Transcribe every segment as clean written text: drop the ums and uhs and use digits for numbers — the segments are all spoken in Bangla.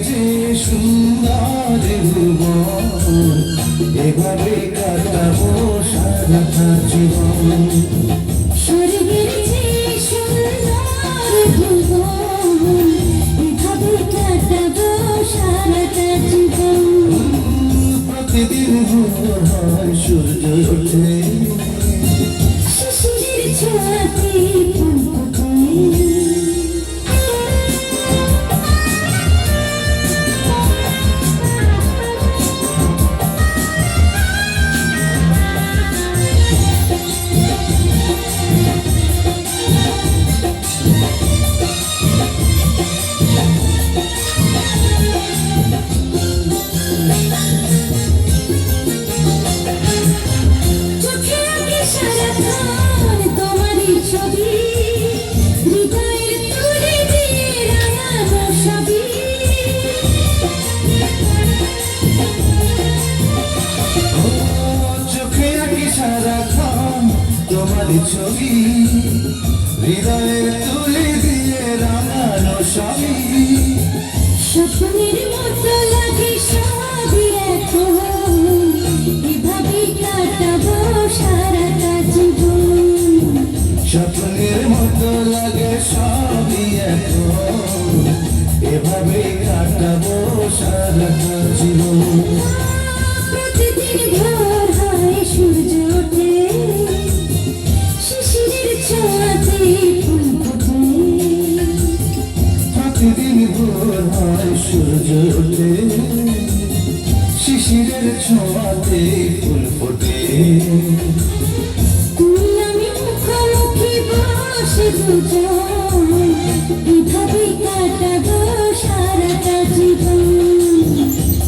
যে সুন্দর ভুবন, এভাবে কাটাবো সারাটা জীবন। স্বর্গের যে সুন্দর ভুবন, এভাবে কাটাবো সারাটা জীবন। প্রতিদিন ভোর হয় সূর্য ওঠে, শিশিরের ছোঁয়াতে ফুল ফোটে। চোখে আঁকে সারাক্ষণ তোমারই ছবি, হৃদয়ের তুলে দিয়ে রাঙানো সবই। চোখে আঁকি সারাক্ষণ তোমার ছবি, হৃদয়ে তুলে দিয়ে রাঙানো সবই। স্বপ্নের মতো লাগে সবই এখন, এভাবে কাটাবো সারাটা জীবন। স্বপ্নের মতো লাগে সবই এখন, এভাবে কাটাবো সারাটা জীবন। প্রতিদিন ভোর হয় সূর্য ওঠে, শিশিরের ছোঁয়াতে ফুল ফোটে। প্রতিদিন ভোর হয় সূর্য ওঠে, শিশিরের ছোঁয়াতে ফুল ফোটে। তুমি আমি মুখোমুখি বসে দুজন, এভাবে কাটাবো সারাটা জীবন।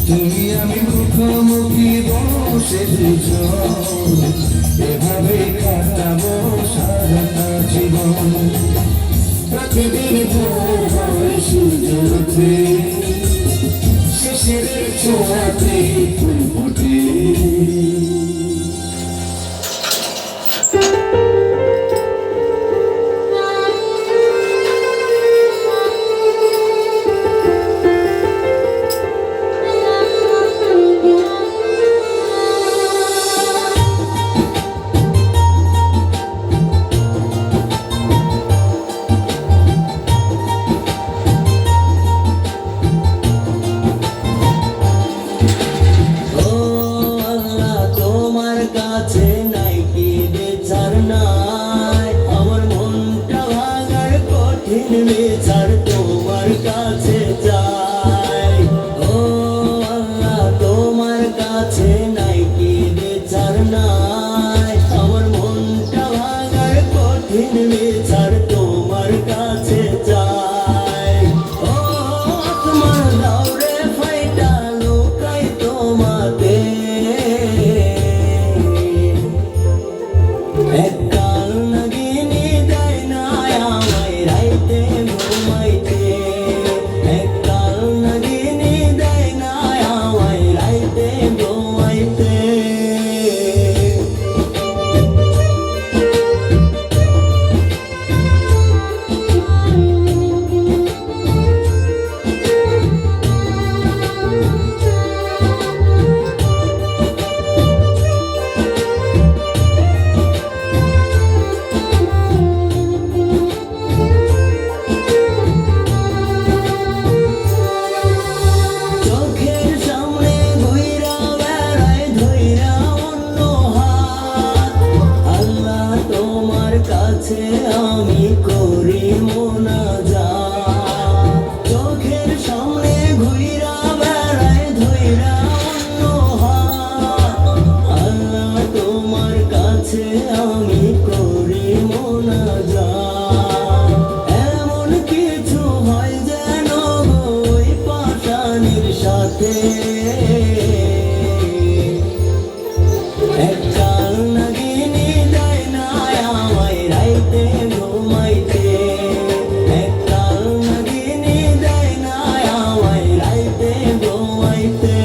তুমি আমি মুখোমুখি বসে দুজন, এভাবে কাটাবো সারাটা জীবন। প্রতিদিন ভোর হয় সূর্য ওঠে, শিশিরের ছোঁয়াতে ফুল ফোটে। বেচার তোমার কাছে যাই, ও আল্লাহ তোমার কাছে নাই কি বেচার নাই। আমার মনটা ভাঙার কঠিন বেচার তোমার কাছে যাই। ও তোমার দৌড়ে ফাইটা লুকাই তোমাতে, এককাল নাগিনী দেয় না আমায় রাইতে ঘুমাইতে, এককাল নাগিনী দেয় না আমায় রাইতে ঘুমাইতে। চোখের সামনে ঘুইরা বেড়ায় ধইরা অন্য হাত, আল্লাহ তোমার কাছে আমি করি মোনাজাত। চোখের সামনে ঘুইরা বেড়ায় ধইরা অন্য হাত, আল্লাহ তোমার কাছে আমি করি মোনাজাত। এমন কিছু হয় যেন ওই পাশানির সাথে, এককাল নাগিনী দেয় না আমায় রাইতে ঘুমাইতে, এককাল নাগিনী দেয় না আমায় রাইতে ঘুমাইতে।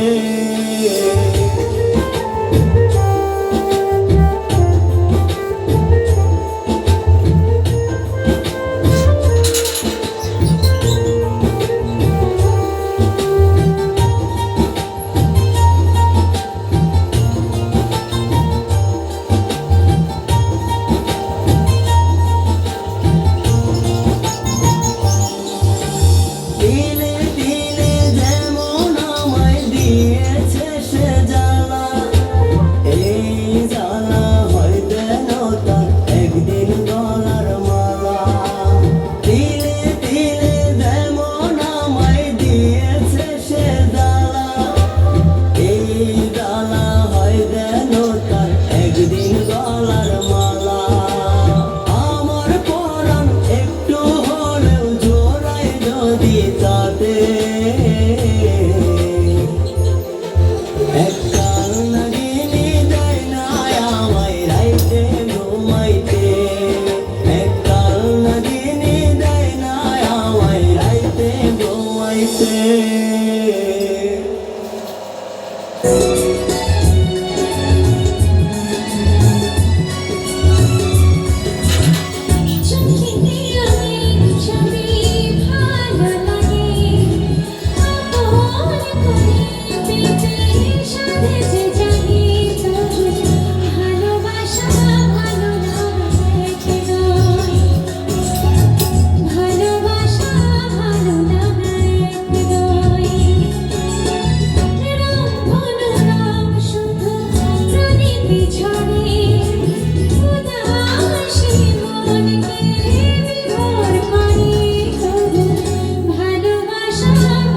রে